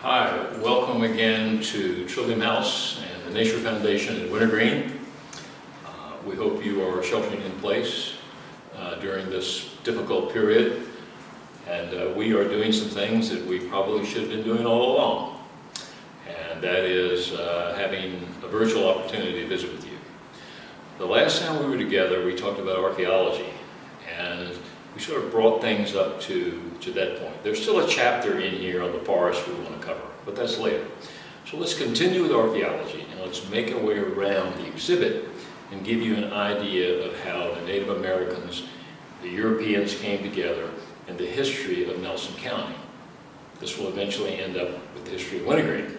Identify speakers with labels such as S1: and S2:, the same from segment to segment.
S1: Hi, welcome again to Trillium House and the Nature Foundation in Wintergreen. We hope you are sheltering in place during this difficult period, and we are doing some things that we probably should have been doing all along, and that is having a virtual opportunity to visit with you. The last time we were together, we talked about archaeology, and we sort of brought things up to that point. There's still a chapter in here on the forest we want to cover, but that's later. So let's continue with archaeology, and let's make our way around the exhibit and give you an idea of how the Native Americans, the Europeans came together, and the history of Nelson County. This will eventually end up with the history of Wintergreen.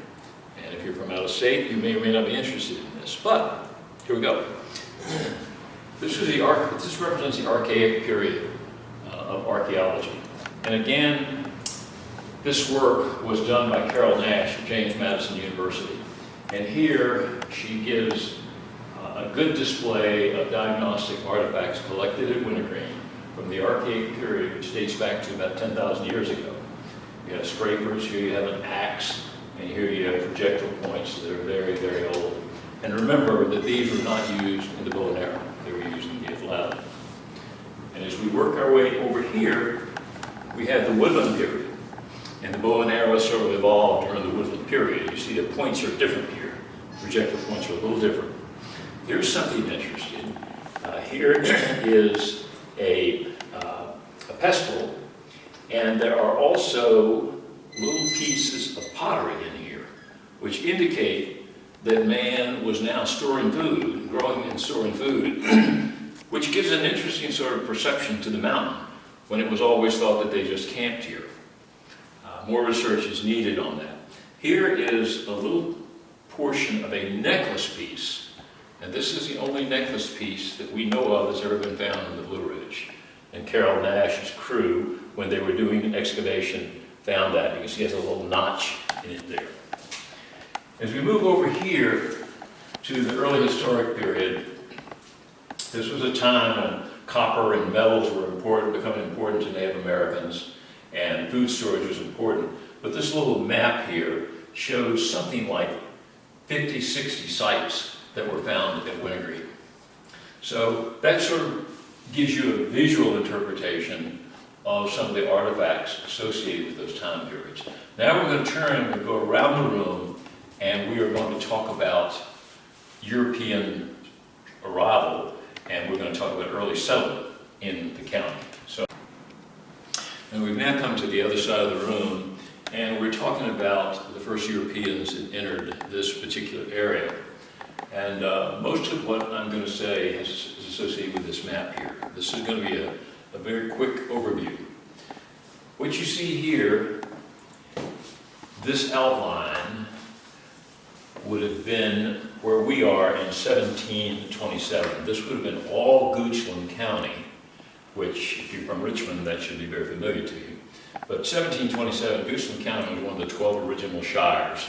S1: And if you're from out of state, you may or may not be interested in this, but here we go. This represents the Archaic period of archaeology. And again, this work was done by Carol Nash at James Madison University. And here she gives a good display of diagnostic artifacts collected at Wintergreen from the Archaic period, which dates back to about 10,000 years ago. You have scrapers, here you have an axe, and here you have projectile points that are very, very old. And remember that these were not used in the bow and arrow, they were used in the atlatl. And as we work our way over here, we have the woodland period. And the bow and arrow sort of evolved during the woodland period. You see the points are different here. Projectile points are a little different. Here's something interesting. Here is a pestle, and there are also little pieces of pottery in here, which indicate that man was now storing food, growing and storing food, which gives an interesting sort of perception to the mountain, when it was always thought that they just camped here. More research is needed on that. Here is a little portion of a necklace piece, and this is the only necklace piece that we know of that's ever been found in the Blue Ridge. And Carol Nash's crew, when they were doing an excavation, found that. You can see it has a little notch in it there. As we move over here to the early historic period, this was a time when copper and metals were becoming important to Native Americans, and food storage was important. But this little map here shows something like 50, 60 sites that were found at Wintergreen. So that sort of gives you a visual interpretation of some of the artifacts associated with those time periods. Now we're going to turn and we're going to go around the room, and we are going to talk about European arrival, and we're going to talk about early settlement in the county. And we've now come to the other side of the room, and we're talking about the first Europeans that entered this particular area. And most of what I'm going to say is associated with this map here. This is going to be a very quick overview. What you see here, this outline would have been where we are in 1727. This would have been all Goochland County, which, if you're from Richmond, that should be very familiar to you. But 1727, Goochland County was one of the 12 original shires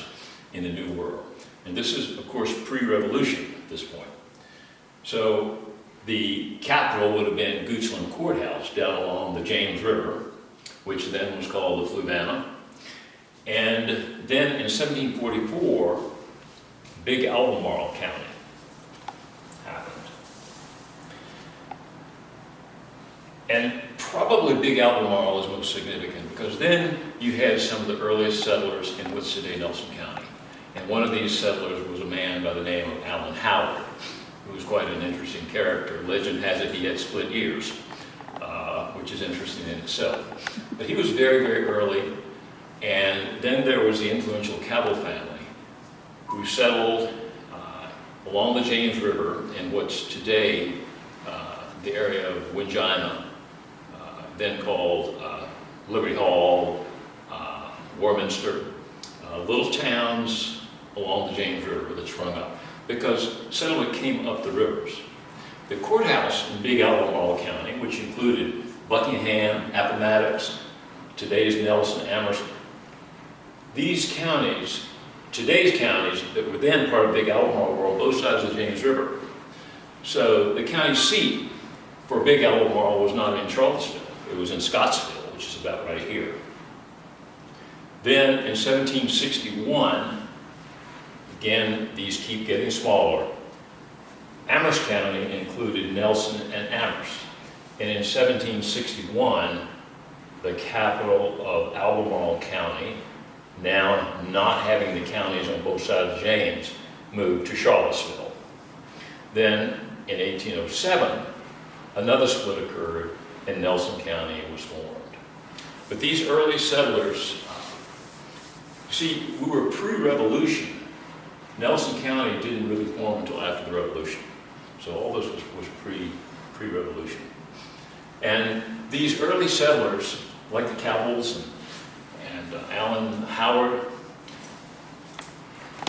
S1: in the New World. And this is, of course, pre-revolution at this point. So the capital would have been Goochland Courthouse down along the James River, which then was called the Fluvanna. And then in 1744, Big Albemarle County happened. And probably Big Albemarle is most significant because then you had some of the earliest settlers in what's today Nelson County. And one of these settlers was a man by the name of Allen Howard, who was quite an interesting character. Legend has it he had split ears, which is interesting in itself. But he was very, very early. And then there was the influential Cabell family, who settled along the James River in what's today the area of Wingina, then called Liberty Hall, Warminster, little towns along the James River that sprung up, because settlement came up the rivers. The courthouse in Big Albemarle County, which included Buckingham, Appomattox, today's Nelson, Amherst, these counties, today's counties that were then part of Big Albemarle were on both sides of the James River. So the county seat for Big Albemarle was not in Charlottesville, it was in Scottsville, which is about right here. Then in 1761, again, these keep getting smaller. Amherst County included Nelson and Amherst. And in 1761, the capital of Albemarle County, now not having the counties on both sides of James, moved to Charlottesville. Then in 1807, another split occurred and Nelson County was formed. But these early settlers, see, we were pre-revolution. Nelson County didn't really form until after the Revolution. So all this was pre-revolution. And these early settlers, like the Cowles and Allen Howard,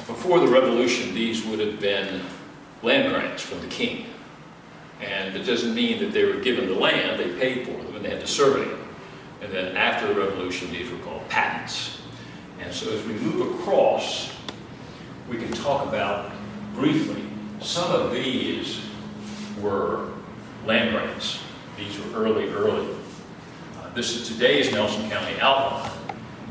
S1: before the Revolution, these would have been land grants from the king. And it doesn't mean that they were given the land, they paid for them and they had to survey them. And then after the Revolution, these were called patents. And so as we move across, we can talk about briefly, some of these were land grants. These were early. This is today's Nelson County outline,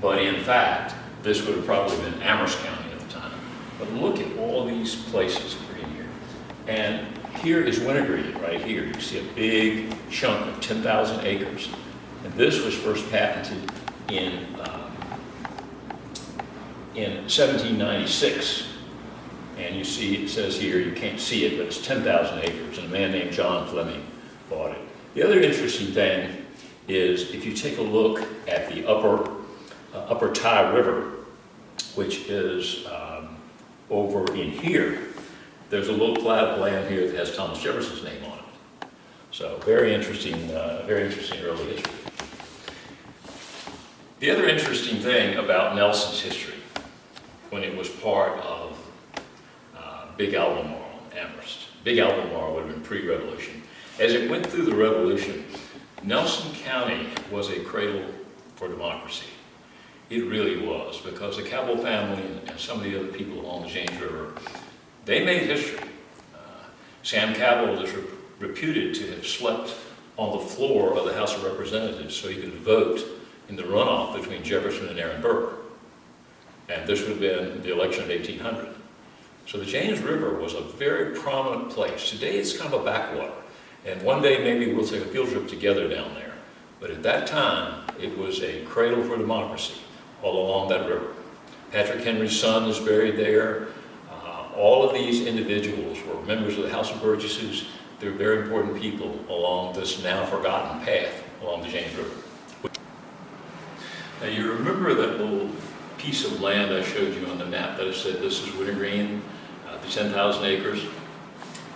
S1: but in fact, this would have probably been Amherst County at the time. But look at all these places that are in here. And here is Wintergreen right here. You see a big chunk of 10,000 acres. And this was first patented in 1796. And you see, it says here, you can't see it, but it's 10,000 acres, and a man named John Fleming bought it. The other interesting thing is if you take a look at the upper Tye River, which is over in here, there's a little plat of land here that has Thomas Jefferson's name on it. So very interesting early history. The other interesting thing about Nelson's history, when it was part of Big Albemarle, Amherst. Big Albemarle would have been pre-revolution. As it went through the revolution, Nelson County was a cradle for democracy. It really was, because the Cabell family and some of the other people along the James River, they made history. Sam Cabell is reputed to have slept on the floor of the House of Representatives so he could vote in the runoff between Jefferson and Aaron Burr. And this would have been the election of 1800. So the James River was a very prominent place. Today it's kind of a backwater. And one day maybe we'll take a field trip together down there. But at that time, it was a cradle for democracy all along that river. Patrick Henry's son is buried there. All of these individuals were members of the House of Burgesses. They're very important people along this now forgotten path along the James River. Now you remember that little piece of land I showed you on the map that I said this is Wintergreen, the 10,000 acres?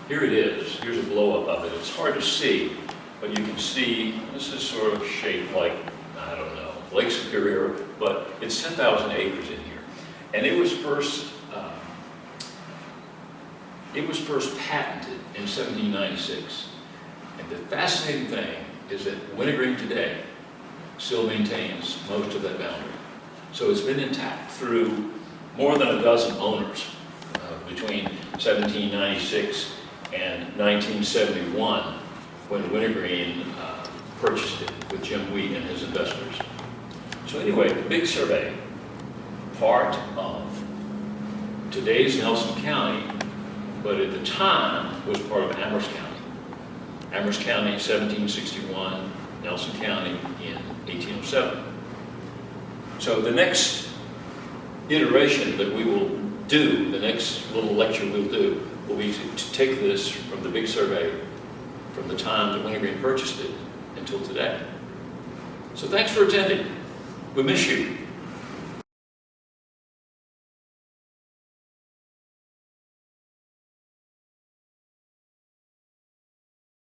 S1: Here it is. Here's a blow-up of it. It's hard to see, but you can see this is sort of shaped like, I don't know, Lake Superior, but it's 10,000 acres in here. And it was first patented in 1796. And the fascinating thing is that Wintergreen today still maintains most of that boundary. So it's been intact through more than a dozen owners between 1796 and 1971 when Wintergreen purchased it with Jim Wheat and his investors. So anyway, the big survey, part of today's Nelson County, but at the time was part of Amherst County. Amherst County in 1761, Nelson County in 1807. So the next iteration that we will do, the next little lecture we'll do, will be to take this from the big survey from the time that Wintergreen purchased it until today. So thanks for attending. We miss you.